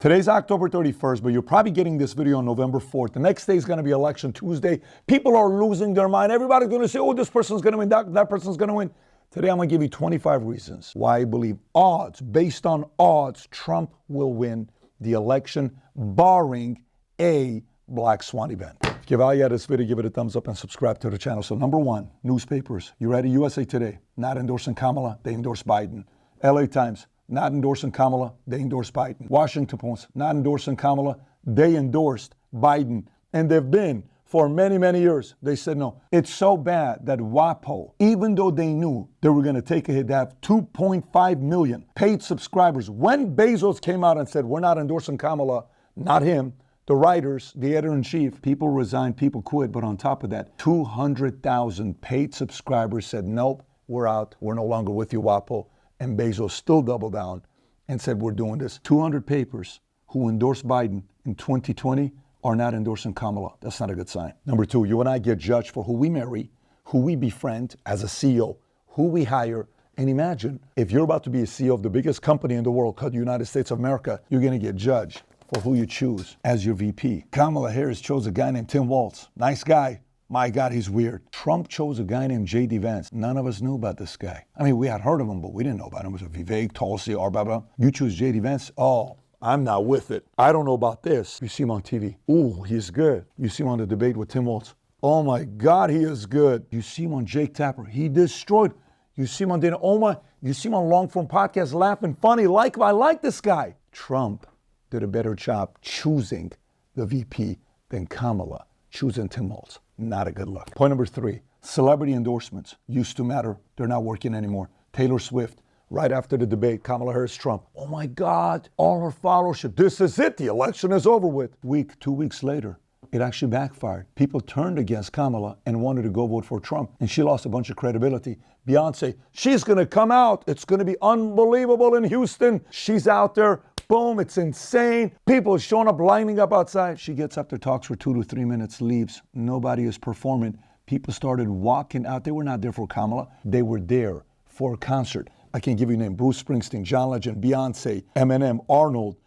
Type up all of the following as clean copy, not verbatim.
Today's October 31st, but you're probably getting this video on November 4th. The next day is going to be Election Tuesday. People are losing their mind. Everybody's going to say, oh, this person's going to win, that person's going to win. Today, I'm going to give you 25 reasons why I believe based on odds, Trump will win the election, barring a Black Swan event. If you value this video, give it a thumbs up and subscribe to the channel. So number one, newspapers. You ready? USA Today, not endorsing Kamala, they endorse Biden. LA Times, not endorsing Kamala, they endorse Biden. Washington Post, not endorsing Kamala, they endorsed Biden. And they've been for many, many years. They said no. It's so bad that WAPO, even though they knew they were going to take a hit, they have 2.5 million paid subscribers. When Bezos came out and said, we're not endorsing Kamala, not him, the writers, the editor-in-chief, people resigned, people quit. But on top of that, 200,000 paid subscribers said, nope, we're out. We're no longer with you, WAPO. And Bezos still doubled down and said, we're doing this. 200 papers who endorsed Biden in 2020 are not endorsing Kamala. That's not a good sign. Number two, you and I get judged for who we marry, who we befriend as a CEO, who we hire. And imagine if you're about to be a CEO of the biggest company in the world called the United States of America, you're going to get judged for who you choose as your VP. Kamala Harris chose a guy named Tim Walz. Nice guy. My God, he's weird. Trump chose a guy named J.D. Vance. None of us knew about this guy. I mean, we had heard of him, but we didn't know about him. It was a Vivek, Tulsi, or blah, blah. You choose J.D. Vance? Oh, I'm not with it. I don't know about this. You see him on TV. Ooh, he's good. You see him on the debate with Tim Walz. Oh my God, he is good. You see him on Jake Tapper. He destroyed. You see him on Dana Oma. You see him on long form podcast, laughing, funny. I like this guy. Trump did a better job choosing the VP than Kamala choosing Tim Walz. Not a good look. Point number three, celebrity endorsements used to matter. They're not working anymore. Taylor Swift, right after the debate, Kamala Harris, Trump. Oh my God, all her followership. This is it. The election is over with. 2 weeks later, it actually backfired. People turned against Kamala and wanted to go vote for Trump. And she lost a bunch of credibility. Beyonce, she's going to come out. It's going to be unbelievable in Houston. She's out there. Boom, it's insane. People showing up, lining up outside. She gets up there, talks for 2 to 3 minutes, leaves. Nobody is performing. People started walking out. They were not there for Kamala. They were there for a concert. I can give you a name. Bruce Springsteen, John Legend, Beyonce, Eminem, Arnold,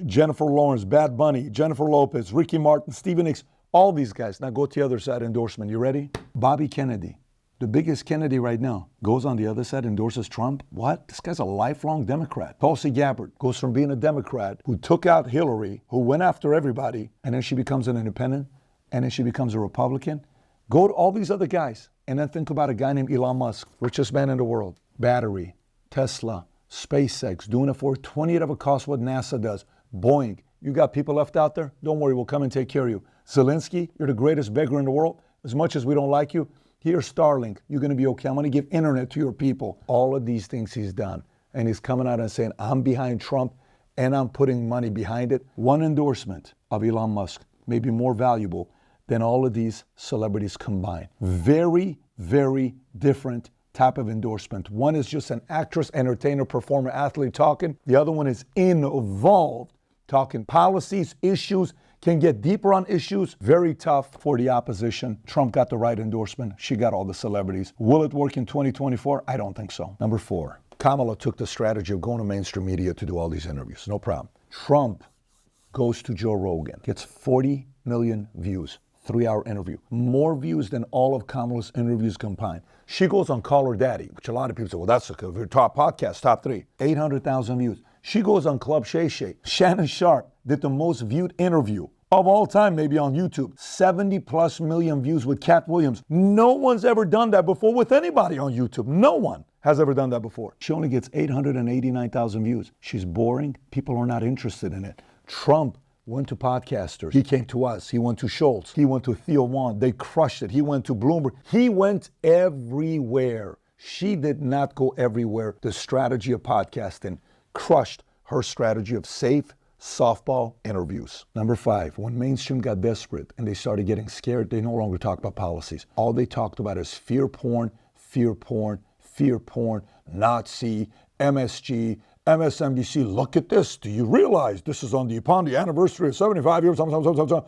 Jennifer Lawrence, Bad Bunny, Jennifer Lopez, Ricky Martin, Stevie Nicks, all these guys. Now go to the other side, endorsement. You ready? Bobby Kennedy, the biggest Kennedy right now, goes on the other side, endorses Trump. What? This guy's a lifelong Democrat. Tulsi Gabbard goes from being a Democrat who took out Hillary, who went after everybody, and then she becomes an independent, and then she becomes a Republican. Go to all these other guys, and then think about a guy named Elon Musk, richest man in the world. Battery, Tesla, SpaceX, doing it for 20th of a cost what NASA does. Boeing, you got people left out there? Don't worry, we'll come and take care of you. Zelensky, you're the greatest beggar in the world. As much as we don't like you, here's Starlink, you're going to be okay. I'm going to give internet to your people. All of these things he's done. And he's coming out and saying, I'm behind Trump and I'm putting money behind it. One endorsement of Elon Musk may be more valuable than all of these celebrities combined. Very, very different type of endorsement. One is just an actress, entertainer, performer, athlete talking. The other one is involved, talking policies, issues, can get deeper on issues. Very tough for the opposition. Trump got the right endorsement. She got all the celebrities. Will it work in 2024? I don't think so. Number four, Kamala took the strategy of going to mainstream media to do all these interviews. No problem. Trump goes to Joe Rogan, gets 40 million views, 3-hour interview. More views than all of Kamala's interviews combined. She goes on Call Her Daddy, which a lot of people say, well, that's a top podcast, top 3. 800,000 views. She goes on Club Shay Shay. Shannon Sharp did the most viewed interview of all time, maybe on YouTube. 70+ million views with Cat Williams. No one's ever done that before with anybody on YouTube. No one has ever done that before. She only gets 889,000 views. She's boring. People are not interested in it. Trump went to podcasters. He came to us. He went to Schultz. He went to Theo Wan. They crushed it. He went to Bloomberg. He went everywhere. She did not go everywhere. The strategy of podcasting crushed her strategy of safe softball interviews. Number five, when mainstream got desperate and they started getting scared, they no longer talk about policies. All they talked about is fear porn, fear porn, fear porn, Nazi, MSG, MSNBC. Look at this. Do you realize this is upon the anniversary of 75 years?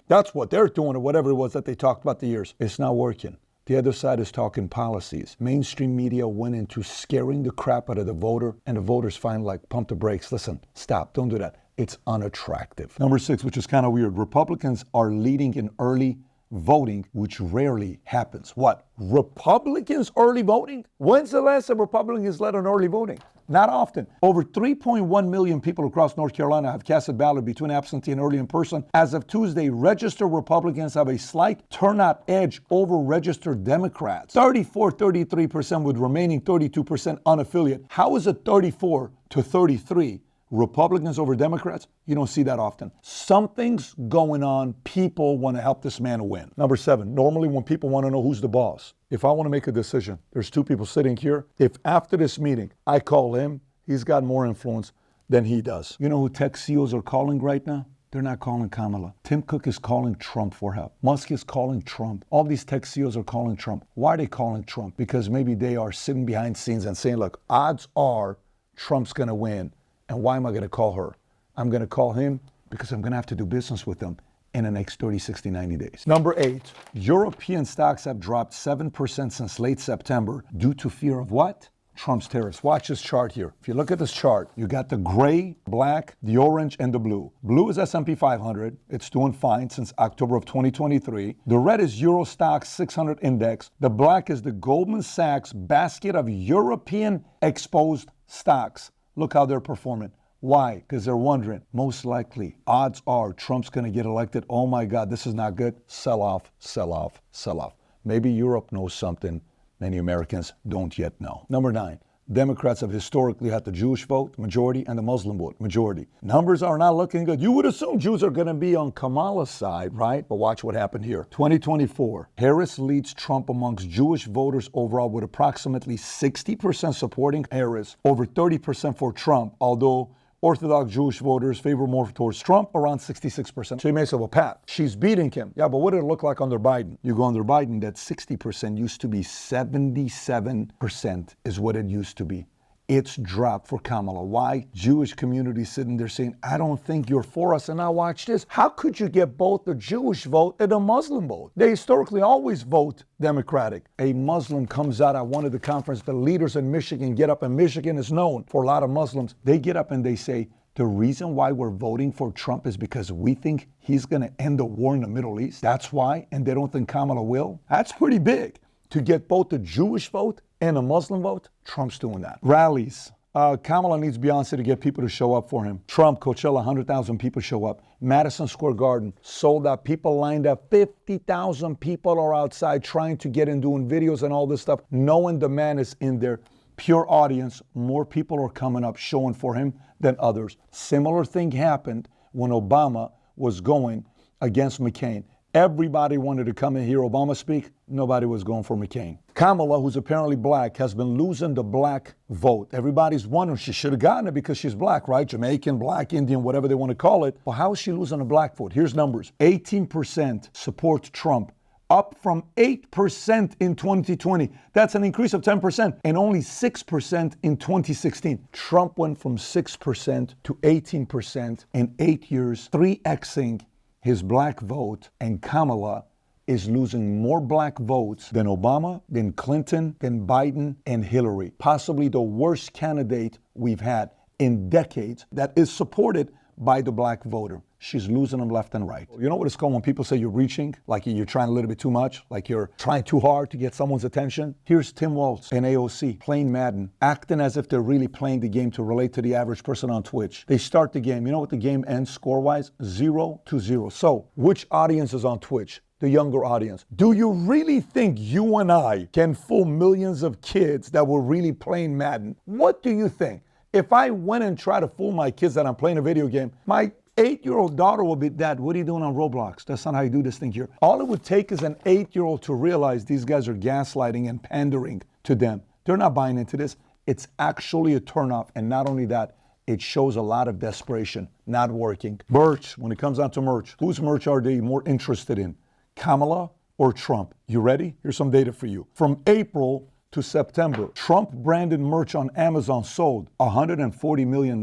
That's what they're doing, or whatever it was that they talked about the years. It's not working. The other side is talking policies. Mainstream media went into scaring the crap out of the voter, and the voters finally pump the brakes. Listen, stop, don't do that. It's unattractive. Number 6, which is kind of weird. Republicans are leading in early voting, which rarely happens. What? Republicans early voting? When's the last time Republicans led on early voting? Not often. Over 3.1 million people across North Carolina have casted ballot between absentee and early in person. As of Tuesday, registered Republicans have a slight turnout edge over registered Democrats. 33% with remaining 32% unaffiliated. How is it 34 to 33? Republicans over Democrats? You don't see that often. Something's going on. People want to help this man win. Number 7, normally when people want to know who's the boss, if I want to make a decision, there's 2 people sitting here. If after this meeting, I call him, he's got more influence than he does. You know who tech CEOs are calling right now? They're not calling Kamala. Tim Cook is calling Trump for help. Musk is calling Trump. All these tech CEOs are calling Trump. Why are they calling Trump? Because maybe they are sitting behind scenes and saying, look, odds are Trump's going to win. And why am I going to call her? I'm going to call him because I'm going to have to do business with him in the next 30, 60, 90 days. Number 8, European stocks have dropped 7% since late September due to fear of what? Trump's tariffs. Watch this chart here. If you look at this chart, you got the gray, black, the orange, and the blue. Blue is S&P 500. It's doing fine since October of 2023. The red is Euro Stoxx 600 index. The black is the Goldman Sachs basket of European exposed stocks. Look how they're performing. Why? Because they're wondering, most likely, odds are Trump's going to get elected. Oh my God, this is not good. Sell off, sell off, sell off. Maybe Europe knows something many Americans don't yet know. Number 9, Democrats have historically had the Jewish vote, majority, and the Muslim vote, majority. Numbers are not looking good. You would assume Jews are going to be on Kamala's side, right? But watch what happened here. 2024, Harris leads Trump amongst Jewish voters overall with approximately 60% supporting Harris, over 30% for Trump, although Orthodox Jewish voters favor more towards Trump, around 66%. So you may say, well, Pat, she's beating him. Yeah, but what did it look like under Biden? You go under Biden, that 60% used to be 77% is what it used to be. It's dropped for Kamala. Why? Jewish community sitting there saying, I don't think you're for us. And now watch this. How could you get both the Jewish vote and the Muslim vote? They historically always vote Democratic. A Muslim comes out at one of the conference, the leaders in Michigan get up, and Michigan is known for a lot of Muslims. They get up and they say, the reason why we're voting for Trump is because we think he's going to end the war in the Middle East. That's why, and they don't think Kamala will. That's pretty big. To get both the Jewish vote and a Muslim vote, Trump's doing that. Rallies. Kamala needs Beyonce to get people to show up for him. Trump, Coachella, 100,000 people show up. Madison Square Garden, sold out. People lined up. 50,000 people are outside trying to get in, doing videos and all this stuff. Knowing the man is in there. Pure audience. More people are coming up showing for him than others. Similar thing happened when Obama was going against McCain. Everybody wanted to come and hear Obama speak. Nobody was going for McCain. Kamala, who's apparently black, has been losing the black vote. Everybody's wondering, she should have gotten it because she's black, right? Jamaican, black, Indian, whatever they want to call it. Well, how is she losing the black vote? Here's numbers. 18% support Trump, up from 8% in 2020. That's an increase of 10%, and only 6% in 2016. Trump went from 6% to 18% in 8 years, 3xing his black vote, and Kamala is losing more black votes than Obama, than Clinton, than Biden, and Hillary. Possibly the worst candidate we've had in decades that is supported by the black voter. She's losing them left and right. You know what it's called when people say you're reaching, like you're trying a little bit too much, like you're trying too hard to get someone's attention? Here's Tim Walz and AOC playing Madden, acting as if they're really playing the game to relate to the average person on Twitch. They start the game. You know what the game ends score-wise? 0-0. So, which audience is on Twitch? The younger audience. Do you really think you and I can fool millions of kids that were really playing Madden? What do you think? If I went and tried to fool my kids that I'm playing a video game, my 8-year-old daughter will be, Dad, what are you doing on Roblox? That's not how you do this thing here. All it would take is an 8-year-old to realize these guys are gaslighting and pandering to them. They're not buying into this. It's actually a turnoff. And not only that, it shows a lot of desperation, not working. Merch, when it comes down to merch, whose merch are they more interested in? Kamala or Trump? You ready? Here's some data for you. From April to September, Trump branded merch on Amazon sold $140 million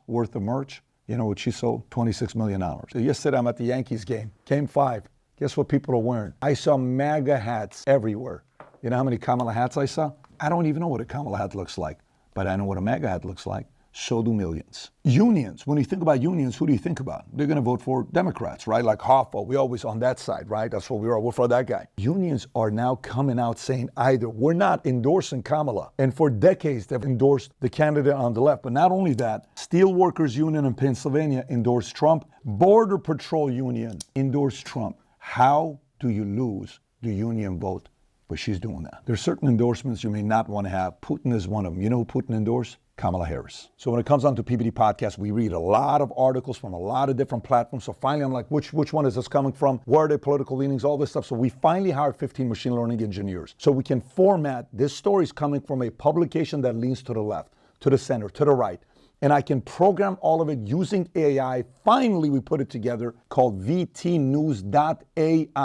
worth of merch. You know what she sold? $26 million. So yesterday I'm at the Yankees game. Game 5. Guess what people are wearing? I saw MAGA hats everywhere. You know how many Kamala hats I saw? I don't even know what a Kamala hat looks like, but I know what a MAGA hat looks like. So do millions. Unions, when you think about unions, who do you think about? They're going to vote for Democrats, right? Like Hoffa, we always on that side, right? That's what we are. We're for that guy. Unions are now coming out saying either we're not endorsing Kamala. And for decades, they've endorsed the candidate on the left. But not only that, Steelworkers Union in Pennsylvania endorsed Trump. Border Patrol Union endorsed Trump. How do you lose the union vote? But she's doing that. There's certain endorsements you may not want to have. Putin is one of them. You know who Putin endorsed? Kamala Harris. So when it comes on to PBD Podcast, we read a lot of articles from a lot of different platforms. So finally, I'm like, which one is this coming from? Where are their political leanings? All this stuff. So we finally hired 15 machine learning engineers. So we can format this story is coming from a publication that leans to the left, to the center, to the right. And I can program all of it using AI. Finally, we put it together called vtnews.ai.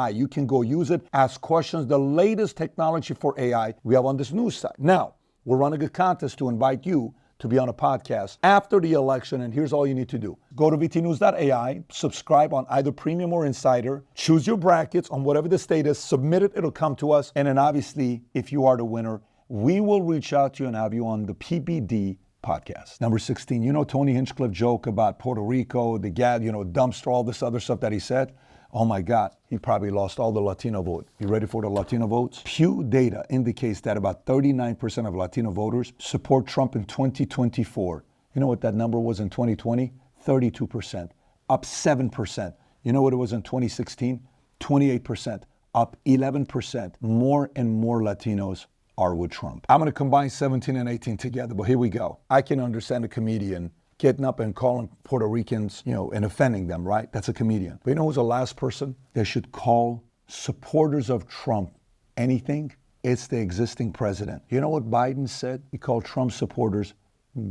You can go use it, ask questions, the latest technology for AI we have on this news site. Now, we're running a contest to invite you to be on a podcast after the election, and here's all you need to do. Go to vtnews.ai, subscribe on either Premium or Insider, choose your brackets on whatever the state is, submit it, it'll come to us, and then obviously, if you are the winner, we will reach out to you and have you on the PBD podcast. Number 16, you know Tony Hinchcliffe joke about Puerto Rico, the gad, dumpster, all this other stuff that he said? Oh my God, he probably lost all the Latino vote. You ready for the Latino votes? Pew data indicates that about 39% of Latino voters support Trump in 2024. You know what that number was in 2020? 32%, up 7%. You know what it was in 2016? 28%, up 11%. More and more Latinos are with Trump. I'm going to combine 17 and 18 together, but here we go. I can understand a comedian getting up and calling Puerto Ricans, and offending them, right? That's a comedian. But you know who's the last person that should call supporters of Trump anything? It's the existing president. You know what Biden said? He called Trump supporters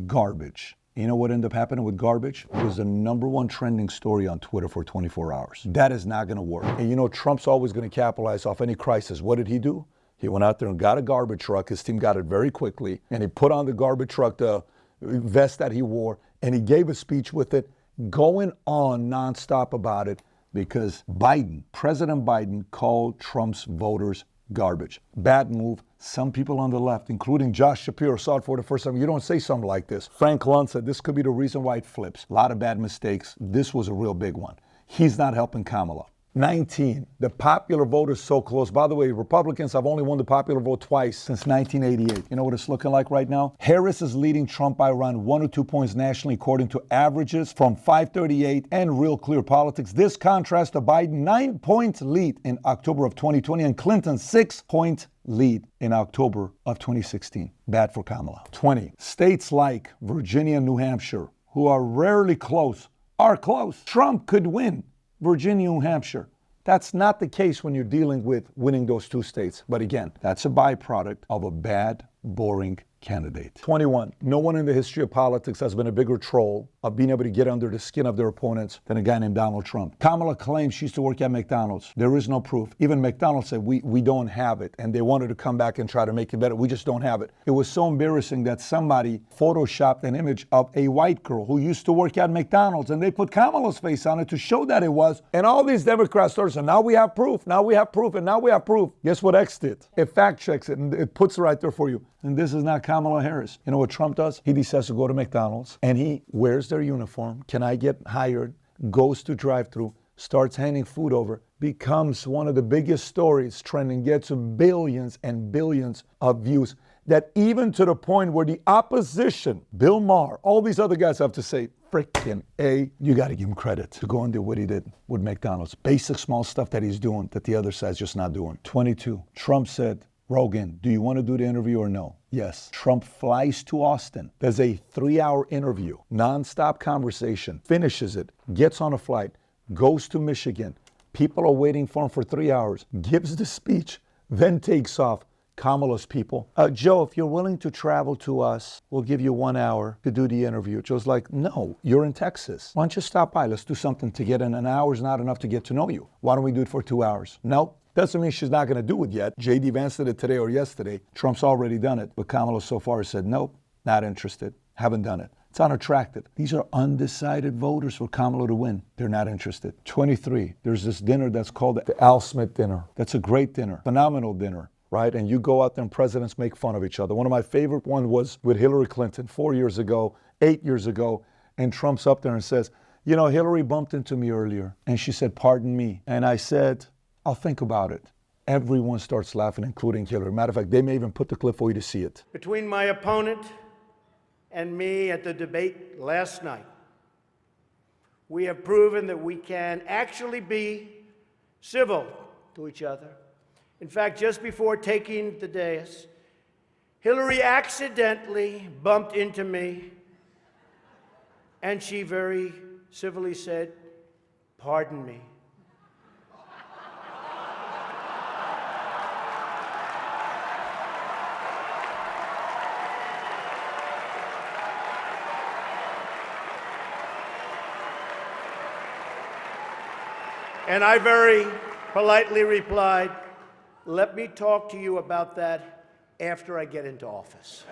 garbage. You know what ended up happening with garbage? It was the #1 trending story on Twitter for 24 hours. That is not going to work. And Trump's always going to capitalize off any crisis. What did he do? He went out there and got a garbage truck. His team got it very quickly. And he put on the garbage truck the vest that he wore, and he gave a speech with it, going on nonstop about it, because President Biden called Trump's voters garbage. Bad move. Some people on the left, including Josh Shapiro, saw it for the first time. You don't say something like this. Frank Luntz said this could be the reason why it flips. A lot of bad mistakes. This was a real big one. He's not helping Kamala. 19, the popular vote is so close. By the way, Republicans have only won the popular vote twice since 1988. You know what it's looking like right now? Harris is leading Trump by around 1 or 2 points nationally, according to averages from 538 and Real Clear Politics. This contrasts to Biden 9-point lead in October of 2020 and Clinton's 6-point lead in October of 2016. Bad for Kamala. 20, states like Virginia and New Hampshire, who are rarely close, are close. Trump could win Virginia, New Hampshire. That's not the case when you're dealing with winning those 2 states. But again, that's a byproduct of a bad, boring candidate. 21, no one in the history of politics has been a bigger troll of being able to get under the skin of their opponents than a guy named Donald Trump. Kamala claims she used to work at McDonald's. There is no proof. Even McDonald's said, we don't have it. And they wanted to come back and try to make it better. We just don't have it. It was so embarrassing that somebody photoshopped an image of a white girl who used to work at McDonald's, and they put Kamala's face on it to show that it was. And all these Democrats started saying, now we have proof, now we have proof, and now we have proof. Guess what X did? It fact checks it, and it puts it right there for you. And this is not Kamala Harris. You know what Trump does? He decides to go to McDonald's, and he wears their uniform. Can I get hired? Goes to drive-through, starts handing food over, becomes one of the biggest stories trending, gets billions and billions of views, that even to the point where the opposition, Bill Maher, all these other guys have to say, freaking A, you got to give him credit to go and do what he did with McDonald's. Basic small stuff that he's doing that the other side's just not doing. 22, Trump said, Rogan, do you want to do the interview or no? Yes. Trump flies to Austin. There's a 3-hour interview, nonstop conversation, finishes it, gets on a flight, goes to Michigan. People are waiting for him for 3 hours, gives the speech, then takes off. Kamala's people, Joe, if you're willing to travel to us, we'll give you 1 hour to do the interview. Joe's like, no, you're in Texas. Why don't you stop by? Let's do something together. And an hour is not enough to get to know you. Why don't we do it for 2 hours? Nope. Doesn't mean she's not going to do it yet. J.D. Vance did it today or yesterday. Trump's already done it. But Kamala so far has said, nope, not interested. Haven't done it. It's unattractive. These are undecided voters for Kamala to win. They're not interested. 23, there's this dinner that's called the Al Smith dinner. That's a great dinner, phenomenal dinner, right? And you go out there and presidents make fun of each other. One of my favorite ones was with Hillary Clinton 4 years ago. 8 years ago, and Trump's up there and says, you know, Hillary bumped into me earlier, and she said, pardon me. And I said, I'll think about it. Everyone starts laughing, including Hillary. Matter of fact, they may even put the clip for you to see it. Between my opponent and me at the debate last night, we have proven that we can actually be civil to each other. In fact, just before taking the dais, Hillary accidentally bumped into me, and she very civilly said, pardon me. And I very politely replied, let me talk to you about that after I get into office.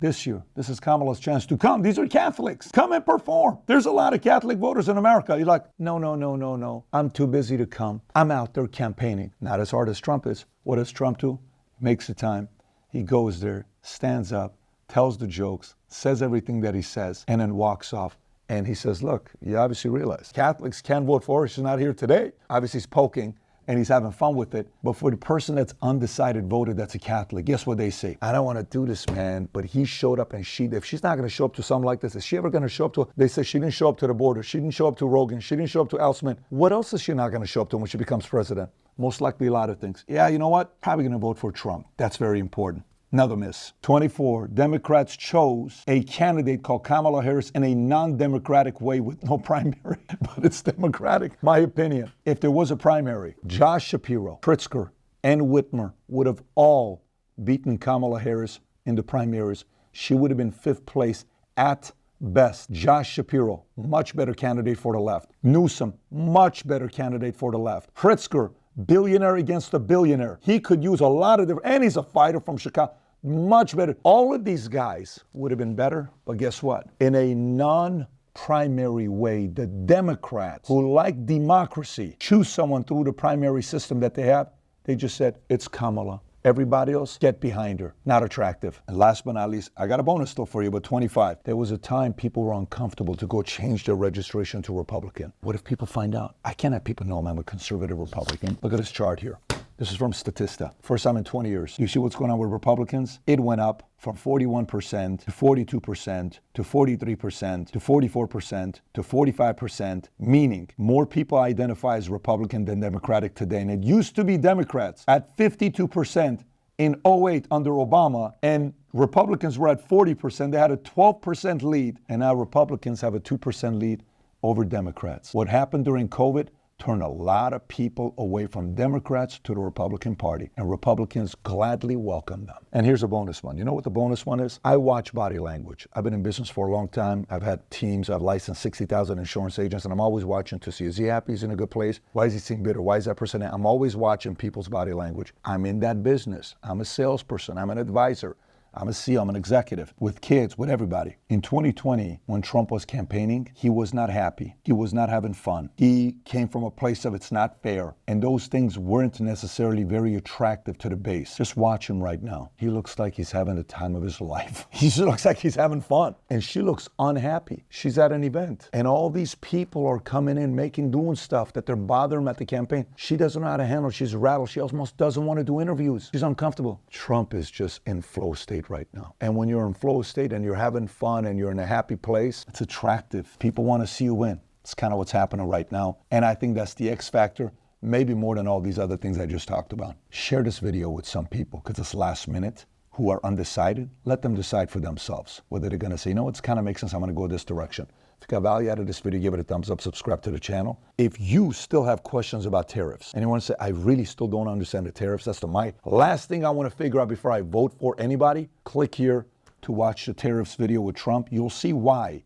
This year, this is Kamala's chance to come. These are Catholics. Come and perform. There's a lot of Catholic voters in America. You're like, no. I'm too busy to come. I'm out there campaigning. Not as hard as Trump is. What does Trump do? Makes the time. He goes there, stands up, tells the jokes, says everything that he says, and then walks off. And he says, look, you obviously realize Catholics can vote for her. She's not here today. Obviously, he's poking and he's having fun with it. But for the person that's undecided voter that's a Catholic, guess what they say? I don't want to do this, man. But he showed up, and if she's not going to show up to something like this, is she ever going to show up to? They say she didn't show up to the border. She didn't show up to Rogan. She didn't show up to Elsman. What else is she not going to show up to when she becomes president? Most likely a lot of things. Yeah, you know what? Probably going to vote for Trump. That's very important. Another miss. 24, Democrats chose a candidate called Kamala Harris in a non-democratic way with no primary, but it's democratic. My opinion, if there was a primary, Josh Shapiro, Pritzker, and Whitmer would have all beaten Kamala Harris in the primaries. She would have been 5th place at best. Josh Shapiro, much better candidate for the left. Newsom, much better candidate for the left. Pritzker, billionaire against a billionaire. He could use a lot of different, and he's a fighter from Chicago. Much better. All of these guys would have been better, but guess what? In a non-primary way, the Democrats, who like democracy, choose someone through the primary system that they have. They just said, it's Kamala. Everybody else, get behind her. Not attractive. And last but not least, I got a bonus still for you, but 25. There was a time people were uncomfortable to go change their registration to Republican. What if people find out? I can't have people know I'm a conservative Republican. Look at this chart here. This is from Statista. First time in 20 years. You see what's going on with Republicans? It went up from 41% to 42% to 43% to 44% to 45%, meaning more people identify as Republican than Democratic today. And it used to be Democrats at 52% in 08 under Obama, and Republicans were at 40%. They had a 12% lead, and now Republicans have a 2% lead over Democrats. What happened during COVID turned a lot of people away from Democrats to the Republican Party, and Republicans gladly welcome them. And here's a bonus one. You know what the bonus one is? I watch body language. I've been in business for a long time. I've had teams. I've licensed 60,000 insurance agents, and I'm always watching to see, is he happy? Is he in a good place? Why is he seem bitter? Why is that person? I'm always watching people's body language. I'm in that business. I'm a salesperson. I'm an advisor. I'm a CEO, I'm an executive, with kids, with everybody. In 2020, when Trump was campaigning, he was not happy. He was not having fun. He came from a place of it's not fair. And those things weren't necessarily very attractive to the base. Just watch him right now. He looks like he's having the time of his life. He just looks like he's having fun. And she looks unhappy. She's at an event. And all these people are coming in, doing stuff that they're bothering at the campaign. She doesn't know how to handle it. She's rattled. She almost doesn't want to do interviews. She's uncomfortable. Trump is just in flow state right now. And when you're in flow state and you're having fun and you're in a happy place, it's attractive. People want to see you win. It's kind of what's happening right now. And I think that's the X factor, maybe more than all these other things I just talked about. Share this video with some people because it's last minute, who are undecided. Let them decide for themselves whether they're going to say, you know, it kind of makes sense. I'm going to go this direction. If you got value out of this video, give it a thumbs up, subscribe to the channel. If you still have questions about tariffs, and you want to say, I really still don't understand the tariffs, that's my last thing I want to figure out before I vote for anybody, click here to watch the tariffs video with Trump. You'll see why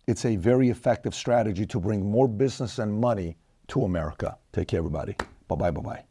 it's a very effective strategy to bring more business and money to America. Take care, everybody. Bye-bye, bye-bye.